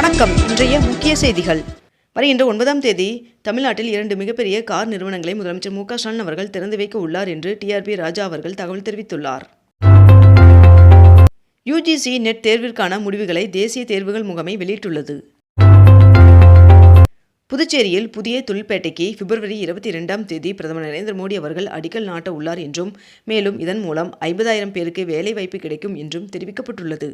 வணக்கம். இன்றைய முக்கிய செய்திகள். வருகின்ற 9ஆம் தேதி தமிழ்நாட்டில் 2 மிகப்பெரிய கார் நிறுவனங்களை முதலமைச்சர் மு க ஸ்டாலின் அவர்கள் திறந்து வைக்க உள்ளார் என்று டிஆர்பி ராஜா அவர்கள் தகவல் தெரிவித்துள்ளார். யுஜிசி நெட் தேர்விற்கான முடிவுகளை தேசிய தேர்வுகள் முகமை வெளியிட்டுள்ளது. புதுச்சேரியில் புதிய தொழிற்பேட்டைக்கு பிப்ரவரி 22ஆம் தேதி பிரதமர் நரேந்திர மோடி அவர்கள் அடிக்கல் நாட்ட உள்ளார் என்றும், மேலும் இதன் மூலம் 50,000 பேருக்கு வேலை வாய்ப்பு கிடைக்கும் என்றும் தெரிவிக்கப்பட்டுள்ளது.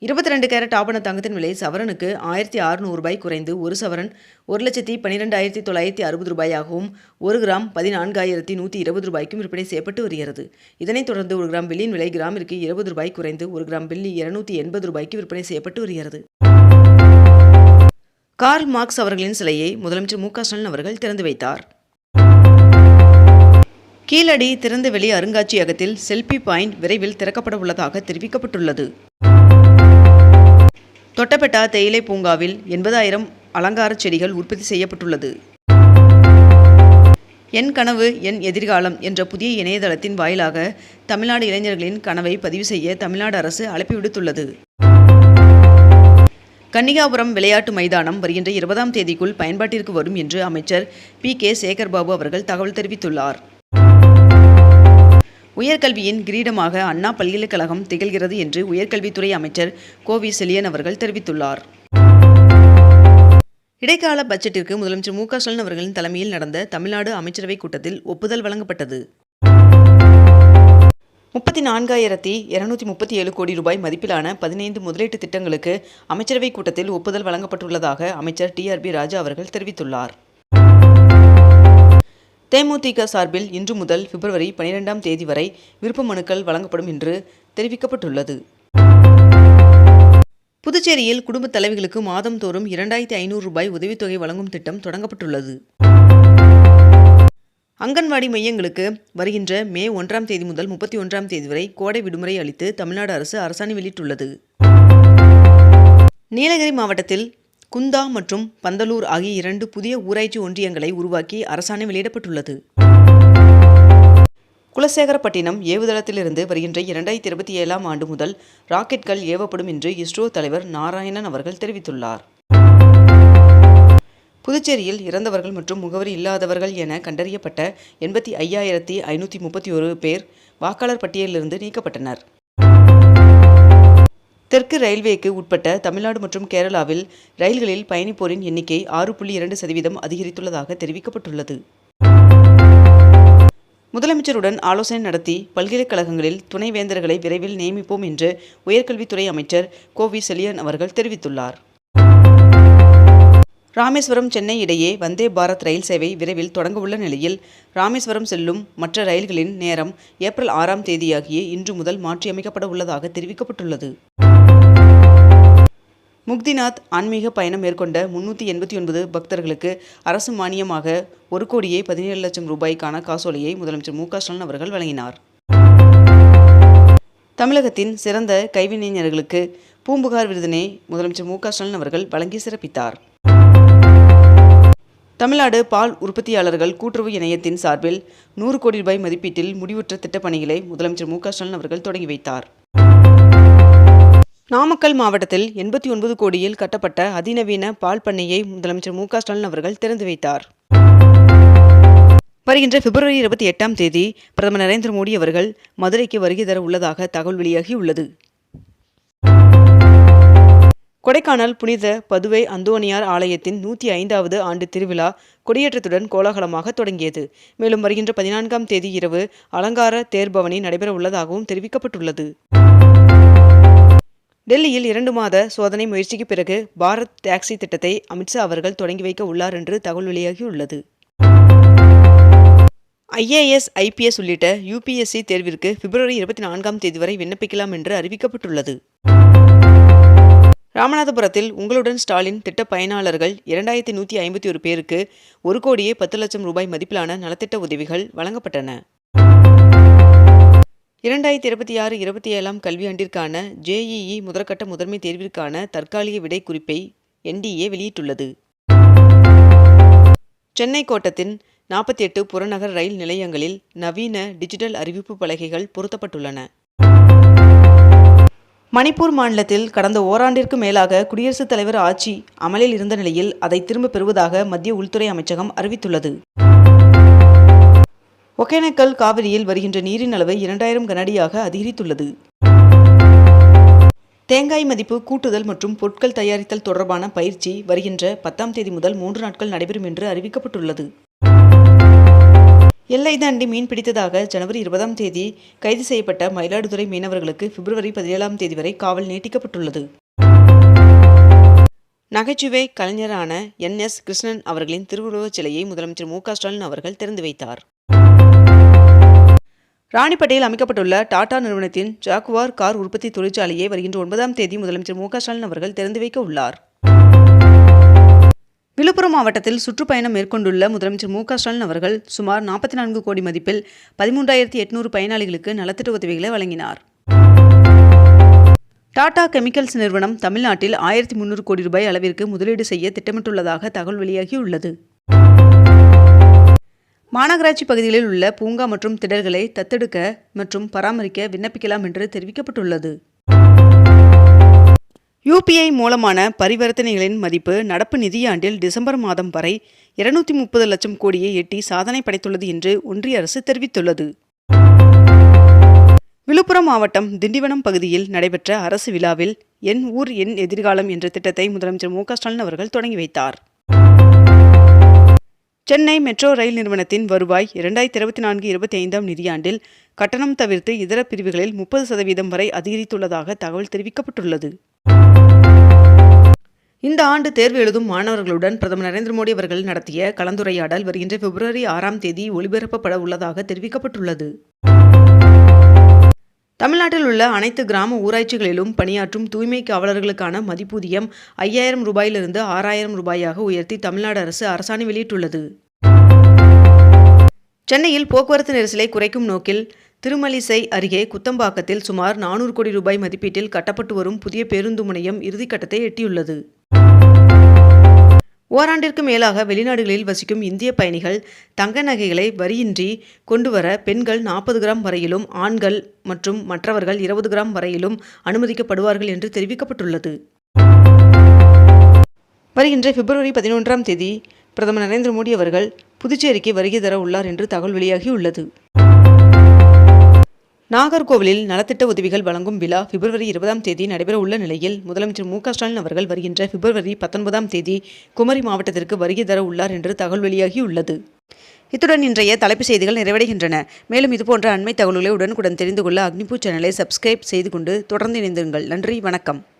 22 கேரட் ஆபண தங்கத்தின் விலை சவரனுக்கு ரூ.1600 குறைந்து ஒரு சவரன் ரூ.1,12,960 ஒரு கிராம் ரூ.14,120 விற்பனை செய்யப்பட்டு வருகிறது. இதனைத் தொடர்ந்து 1 கிராம் வெள்ளியின் விலை கிராமிற்கு ரூ.20 குறைந்து 1 கிராம் வெள்ளி ரூ.280 விற்பனை செய்யப்பட்டு வருகிறது. கார்ல் மார்க்ஸ் அவர்களின் சிலையை முதலமைச்சர் மு க ஸ்டாலின் அவர்கள் திறந்து வைத்தார். கீழடி திறந்தவெளி அருங்காட்சியகத்தில் செல்பி பாயிண்ட் விரைவில் திறக்கப்பட உள்ளதாக தெரிவிக்கப்பட்டுள்ளது. தொட்டபெட்டா தேயிலை பூங்காவில் 80,000 அலங்கார செடிகள் உற்பத்தி செய்யப்பட்டுள்ளது. என் கனவு என் எதிர்காலம் என்ற புதிய இணையதளத்தின் வாயிலாக தமிழ்நாடு இளைஞர்களின் கனவை பதிவு செய்ய தமிழ்நாடு அரசு அழைப்பு விடுத்துள்ளது. கன்னிகாபுரம் விளையாட்டு மைதானம் வருகின்ற 20ஆம் தேதிக்குள் பயன்பாட்டிற்கு வரும் என்று அமைச்சர் பி.கே. சேகர்பாபு அவர்கள் தகவல் தெரிவித்துள்ளார். உயர்கல்வியின் கிரீடமாக அண்ணா பல்கலைக்கழகம் திகழ்கிறது என்று உயர்கல்வித்துறை அமைச்சர் கோவி செழியன் அவர்கள் தெரிவித்துள்ளார். இடைக்கால பட்ஜெட்டிற்கு முதலமைச்சர் மு க ஸ்டாலின் அவர்களின் தலைமையில் நடந்த தமிழ்நாடு அமைச்சரவை கூட்டத்தில் ஒப்புதல் வழங்கப்பட்டது. 34,237 கோடி ரூபாய் மதிப்பிலான 15 முதலீட்டு திட்டங்களுக்கு அமைச்சரவை கூட்டத்தில் ஒப்புதல் வழங்கப்பட்டுள்ளதாக அமைச்சர் டிஆர்பி ராஜா அவர்கள் தெரிவித்துள்ளார். தேமுதிக சார்பில் இன்று முதல் பிப்ரவரி 12ஆம் தேதி வரை விருப்ப மனுக்கள் வழங்கப்படும் என்று தெரிவிக்கப்பட்டுள்ளது. புதுச்சேரியில் குடும்ப தலைவிகளுக்கு மாதம் தோறும் ரூ.2,500 உதவித்தொகை வழங்கும் திட்டம் தொடங்கப்பட்டுள்ளது. அங்கன்வாடி மையங்களுக்கு வருகின்ற மே 1ஆம் தேதி முதல் 31ஆம் தேதி வரை கோடை விடுமுறை அளித்து தமிழ்நாடு அரசு அரசாணை வெளியிட்டுள்ளது. நீலகிரி மாவட்டத்தில் குந்தா மற்றும் பந்தலூர் ஆகிய 2 புதிய ஊராட்சி ஒன்றியங்களை உருவாக்கி அரசாணை வெளியிடப்பட்டுள்ளது. குலசேகரப்பட்டினம் ஏவுதளத்திலிருந்து வருகின்ற 2027ஆம் ஆண்டு முதல் ராக்கெட்கள் ஏவப்படும் என்று இஸ்ரோ தலைவர் நாராயணன் அவர்கள் தெரிவித்துள்ளார். புதுச்சேரியில் இறந்தவர்கள் மற்றும் முகவரி இல்லாதவர்கள் என கண்டறியப்பட்ட 85,531 பேர் வாக்காளர் பட்டியலிலிருந்து நீக்கப்பட்டனர். தெற்கு ரயில்வேக்கு உட்பட்ட தமிழ்நாடு மற்றும் கேரளாவில் ரயில்களில் பயணிப்போரின் எண்ணிக்கை 6.2% அதிகரித்துள்ளதாக தெரிவிக்கப்பட்டுள்ளது. முதலமைச்சருடன் ஆலோசனை நடத்தி பல்கலைக்கழகங்களில் துணைவேந்தர்களை விரைவில் நியமிப்போம் என்று உயர்கல்வித்துறை அமைச்சர் கோவி செழியன் அவர்கள் தெரிவித்துள்ளார். ராமேஸ்வரம் சென்னை இடையே வந்தே பாரத் ரயில் சேவை விரைவில் தொடங்க உள்ள நிலையில் ராமேஸ்வரம் செல்லும் மற்ற ரயில்களின் நேரம் ஏப்ரல் 6ஆம் தேதியாகிய இன்று முதல் மாற்றியமைக்கப்பட உள்ளதாக தெரிவிக்கப்பட்டுள்ளது. முக்திநாத் ஆன்மீக பயணம் மேற்கொண்ட 389 பக்தர்களுக்கு அரசு மானியமாக ரூ.1,17,00,000 காசோலையை முதலமைச்சர் மு க ஸ்டாலின் அவர்கள் வழங்கினார். தமிழகத்தின் சிறந்த கைவினைஞர்களுக்கு பூம்புகார் விருதினை முதலமைச்சர் மு க ஸ்டாலின் அவர்கள் வழங்கி சிறப்பித்தார். தமிழ்நாடு பால் உற்பத்தியாளர்கள் கூட்டுறவு இணையத்தின் சார்பில் 100 கோடி ரூபாய் மதிப்பீட்டில் முடிவுற்ற திட்டப்பணிகளை முதலமைச்சர் மு க ஸ்டாலின் அவர்கள் தொடங்கி வைத்தார். நாமக்கல் மாவட்டத்தில் 89 கோடியில் கட்டப்பட்ட அதிநவீன பால் பண்ணையை முதலமைச்சர் மு க ஸ்டாலின் அவர்கள் திறந்து வைத்தார். வருகின்ற பிப்ரவரி 28ஆம் தேதி பிரதமர் நரேந்திர மோடி அவர்கள் மதுரைக்கு வருகை தர உள்ளதாக தகவல் வெளியாகியுள்ளது. கொடைக்கானல் புனித பதுவை அந்தோணியார் ஆலயத்தின் 105வது ஆண்டு திருவிழா கொடியேற்றத்துடன் கோலாகலமாக தொடங்கியது. மேலும் வருகின்ற 14ஆம் தேதி இரவு அலங்கார தேர்பவனி நடைபெற உள்ளதாகவும் தெரிவிக்கப்பட்டுள்ளது. டெல்லியில் 2 மாத சோதனை முயற்சிக்கு பிறகு பாரத் டாக்ஸி திட்டத்தை அமித்ஷா அவர்கள் தொடங்கி வைக்க உள்ளார் என்று தகவல் வெளியாகியுள்ளது. IAS, IPS உள்ளிட்ட UPSC தேர்விற்கு பிப்ரவரி 24ஆம் தேதி வரை விண்ணப்பிக்கலாம் என்று அறிவிக்கப்பட்டுள்ளது. ராமநாதபுரத்தில் உங்களுடன் ஸ்டாலின் திட்ட பயனாளர்கள் 2,151 பேருக்கு ரூ.1,10,00,000 மதிப்பிலான நலத்திட்ட உதவிகள் வழங்கப்பட்டன. 2026-27ஆம் கல்வியாண்டிற்கான JEE முதற்கட்ட முதன்மை தேர்விற்கான தற்காலிக விடை குறிப்பை NDA வெளியிட்டுள்ளது. சென்னை கோட்டத்தின் 48 புறநகர் ரயில் நிலையங்களில் நவீன டிஜிட்டல் அறிவிப்பு பலகைகள் பொருத்தப்பட்டுள்ளன. மணிப்பூர் மாநிலத்தில் கடந்த ஓராண்டிற்கு மேலாக குடியரசுத் தலைவர் ஆட்சி அமலில் இருந்த நிலையில் அதை திரும்பப் பெறுவதாக மத்திய உள்துறை அமைச்சகம் அறிவித்துள்ளது. ஒகேனக்கல் காவிரியில் வருகின்ற நீரின் அளவு 2000 கனஅடியாக அதிகரித்துள்ளது. தேங்காய் மதிப்பு கூட்டுதல் மற்றும் பொருட்கள் தயாரித்தல் தொடர்பான பயிற்சி வருகின்ற 10ஆம் தேதி முதல் 3 நாட்கள் நடைபெறும் என்று அறிவிக்கப்பட்டுள்ளது. எல்லை தாண்டி மீன் பிடித்ததாக ஜனவரி 20ஆம் தேதி கைது செய்யப்பட்ட மயிலாடுதுறை மீனவர்களுக்கு பிப்ரவரி 17ஆம் தேதி வரை காவல் நீட்டிக்கப்பட்டுள்ளது. நகைச்சுவை கலைஞரான NS கிருஷ்ணன் அவர்களின் திருவுருவச் சிலையை முதலமைச்சர் மு.க.ஸ்டாலின் அவர்கள் திறந்து வைத்தார். ராணிப்பேட்டையில் அமைக்கப்பட்டுள்ள டாடா நிறுவனத்தின் ஜாகுவார் கார் உற்பத்தி தொழிற்சாலையை வருகின்ற 9ஆம் தேதி முதலமைச்சர் மு.க.ஸ்டாலின் அவர்கள் திறந்து வைக்க உள்ளார். விழுப்புரம் மாவட்டத்தில் சுற்றுப்பயணம் மேற்கொண்டுள்ள முதலமைச்சர் மு.க.ஸ்டாலின் அவர்கள் சுமார் 44 கோடி மதிப்பில் 13,800 பயனாளிகளுக்கு நலத்திட்ட உதவிகளை வழங்கினார். டாடா கெமிக்கல்ஸ் நிறுவனம் தமிழ்நாட்டில் 1,300 கோடி ரூபாய் அளவிற்கு முதலீடு செய்ய திட்டமிட்டுள்ளதாக தகவல் வெளியாகியுள்ளது. மாநகராட்சி பகுதிகளில் உள்ள பூங்கா மற்றும் திடல்களை தத்தெடுக்க மற்றும் பராமரிக்க விண்ணப்பிக்கலாம் என்று தெரிவிக்கப்பட்டுள்ளது. UPI மூலமான பரிவர்த்தனைகளின் மதிப்பு நடப்பு நிதியாண்டில் டிசம்பர் மாதம் வரை 230 லட்சம் கோடியை எட்டி சாதனை படைத்துள்ளது என்று ஒன்றிய அரசு தெரிவித்துள்ளது. விழுப்புரம் மாவட்டம் திண்டிவனம் பகுதியில் நடைபெற்ற அரசு விழாவில் என் ஊர் என் எதிர்காலம் என்ற திட்டத்தை முதலமைச்சர் மு.க.ஸ்டாலின் அவர்கள் தொடங்கி வைத்தார். சென்னை மெட்ரோ ரயில் நிறுவனத்தின் வருவாய் 2024-25ஆம் நிதியாண்டில் கட்டணம் தவிர்த்து இதர பிரிவுகளில் 30% வரை அதிகரித்துள்ளதாக தகவல் தெரிவிக்கப்பட்டுள்ளது. இந்த ஆண்டு தேர்வு எழுதும் மாணவர்களுடன் பிரதமர் நரேந்திர மோடி அவர்கள் நடத்திய கலந்துரையாடல் வருகின்ற பிப்ரவரி 6ஆம் தேதி ஒளிபரப்பப்பட உள்ளதாக தெரிவிக்கப்பட்டுள்ளது. தமிழ்நாட்டில் உள்ள அனைத்து கிராம ஊராட்சிகளிலும் பணியாற்றும் தூய்மை காவலர்களுக்கான மதிப்பூதியம் 5,000 ரூபாயிலிருந்து 6,000 ரூபாயாக உயர்த்தி தமிழ்நாடு அரசு அரசாணை வெளியிட்டுள்ளது. சென்னையில் போக்குவரத்து நெரிசலை குறைக்கும் நோக்கில் திருமலிசை அருகே குத்தம்பாக்கத்தில் சுமார் 400 கோடி ரூபாய் மதிப்பீட்டில் கட்டப்பட்டு வரும் புதிய பேருந்து முனையம் இறுதிக்கட்டத்தை எட்டியுள்ளது. ஓராண்டிற்கு மேலாக வெளிநாடுகளில் வசிக்கும் இந்திய பயணிகள் தங்க நகைகளை வரியின்றி கொண்டுவர பெண்கள் 40 கிராம் வரையிலும் ஆண்கள் மற்றும் மற்றவர்கள் 20 கிராம் வரையிலும் அனுமதிக்கப்படுவார்கள் என்று தெரிவிக்கப்பட்டுள்ளது. வருகின்ற பிப்ரவரி 11ஆம் தேதி பிரதமர் நரேந்திர மோடி அவர்கள் புதுச்சேரிக்கு வருகை தர உள்ளார் என்று தகவல் வெளியாகியுள்ளது. நாகர்கோவிலில் நலத்திட்ட உதவிகள் வழங்கும் விழா பிப்ரவரி 20ஆம் தேதி நடைபெற உள்ள நிலையில் முதலமைச்சர் மு.க.ஸ்டாலின் அவர்கள் வருகின்ற பிப்ரவரி 19ஆம் தேதி குமரி மாவட்டத்திற்கு வருகை தர உள்ளார் என்று தகவல் வெளியாகியுள்ளது. இத்துடன் இன்றைய தலைப்புச் செய்திகள் நிறைவடைகின்றன. மேலும் இதுபோன்ற அண்மை தகவல்களை உடனுக்குடன் தெரிந்து கொள்ள அக்னிபூ சேனலை சப்ஸ்கிரைப் செய்து கொண்டு தொடர்ந்து இணைந்திருங்கள். நன்றி, வணக்கம்.